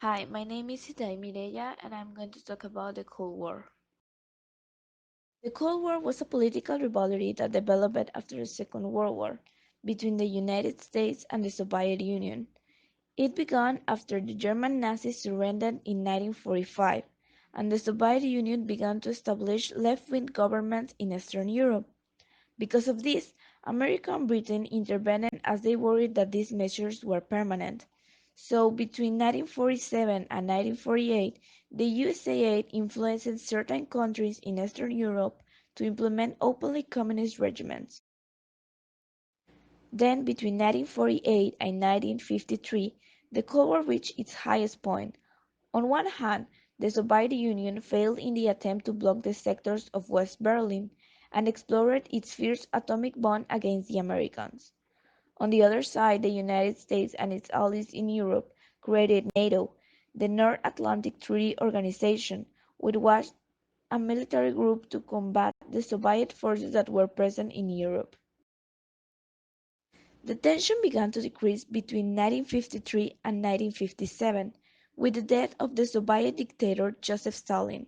Hi, my name is Hidai Mireya and I'm going to talk about the Cold War. The Cold War was a political rivalry that developed after the Second World War between the United States and the Soviet Union. It began after the German Nazis surrendered in 1945 and the Soviet Union began to establish left-wing governments in Eastern Europe. Because of this, America and Britain intervened as they worried that these measures were permanent. So between 1947 and 1948, the USA influenced certain countries in Eastern Europe to implement openly communist regimes. Then between 1948 and 1953, the Cold War reached its highest point. On one hand, the Soviet Union failed in the attempt to block the sectors of West Berlin and explored its fierce atomic bomb against the Americans. On the other side, the United States and its allies in Europe created NATO, the North Atlantic Treaty Organization, which was a military group to combat the Soviet forces that were present in Europe. The tension began to decrease between 1953 and 1957 with the death of the Soviet dictator Joseph Stalin.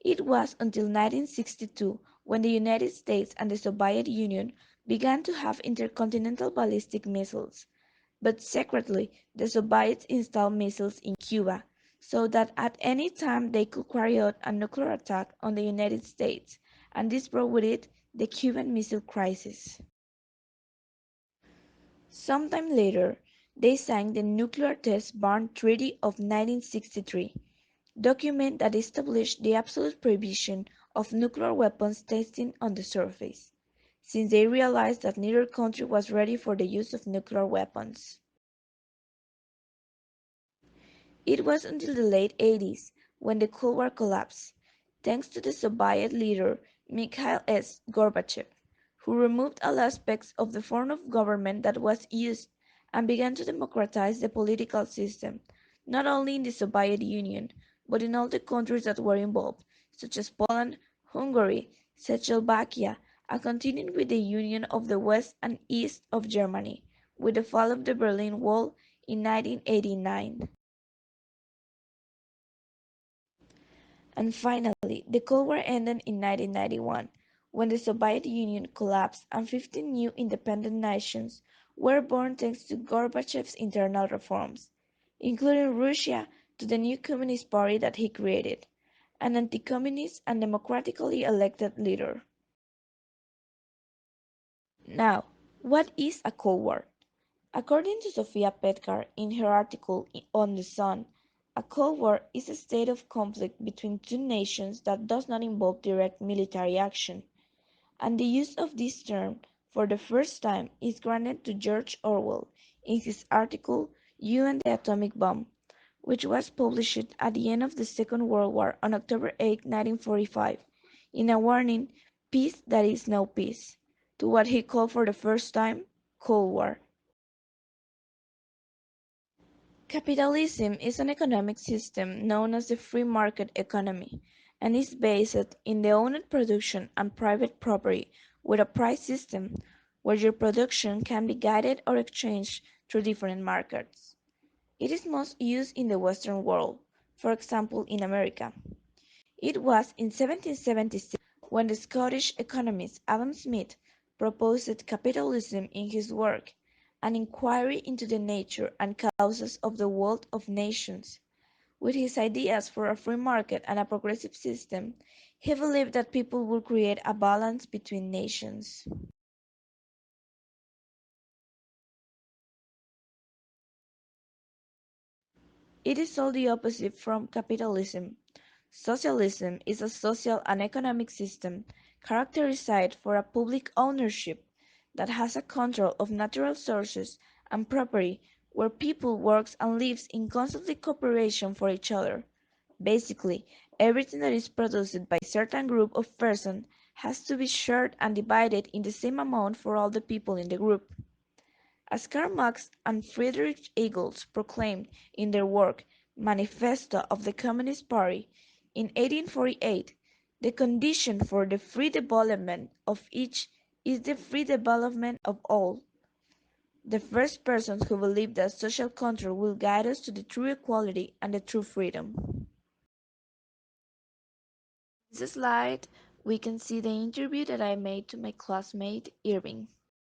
It was until 1962 when the United States and the Soviet Union began to have intercontinental ballistic missiles, but secretly the Soviets installed missiles in Cuba so that at any time they could carry out a nuclear attack on the United States, and this brought with it the Cuban Missile Crisis. Sometime later, they signed the Nuclear Test Ban Treaty of 1963, document that established the absolute prohibition of nuclear weapons testing on the surface, since they realized that neither country was ready for the use of nuclear weapons. It was until the late 80s when the Cold War collapsed, thanks to the Soviet leader Mikhail S. Gorbachev, who removed all aspects of the form of government that was used and began to democratize the political system, not only in the Soviet Union, but in all the countries that were involved, such as Poland, Hungary, Czechoslovakia, and continuing with the union of the West and East of Germany, with the fall of the Berlin Wall in 1989. And finally, the Cold War ended in 1991, when the Soviet Union collapsed and 15 new independent nations were born thanks to Gorbachev's internal reforms, including Russia to the new Communist Party that he created, an anti-communist and democratically elected leader. Now, what is a Cold War? According to Sofia Petkar in her article on The Sun, a Cold War is a state of conflict between two nations that does not involve direct military action, and the use of this term for the first time is granted to George Orwell in his article You and the Atomic Bomb, which was published at the end of the Second World War on October 8, 1945, in a warning, "Peace that is no peace," to what he called for the first time Cold War. Capitalism is an economic system known as the free market economy and is based in the owned production and private property with a price system where your production can be guided or exchanged through different markets. It is most used in the Western world, for example in America. It was in 1776 when the Scottish economist Adam Smith proposed capitalism in his work An Inquiry into the Nature and Causes of the World of Nations. With his ideas for a free market and a progressive system, he believed that people would create a balance between nations. It is all the opposite from capitalism. Socialism is a social and economic system characterized for a public ownership that has a control of natural sources and property where people works and lives in constant cooperation for each other. Basically, everything that is produced by a certain group of persons has to be shared and divided in the same amount for all the people in the group. As Karl Marx and Friedrich Engels proclaimed in their work Manifesto of the Communist Party in 1848, the condition for the free development of each is the free development of all. the first persons who believe that social control will guide us to the true equality and the true freedom. In this slide, we can see the interview that I made to my classmate Irving.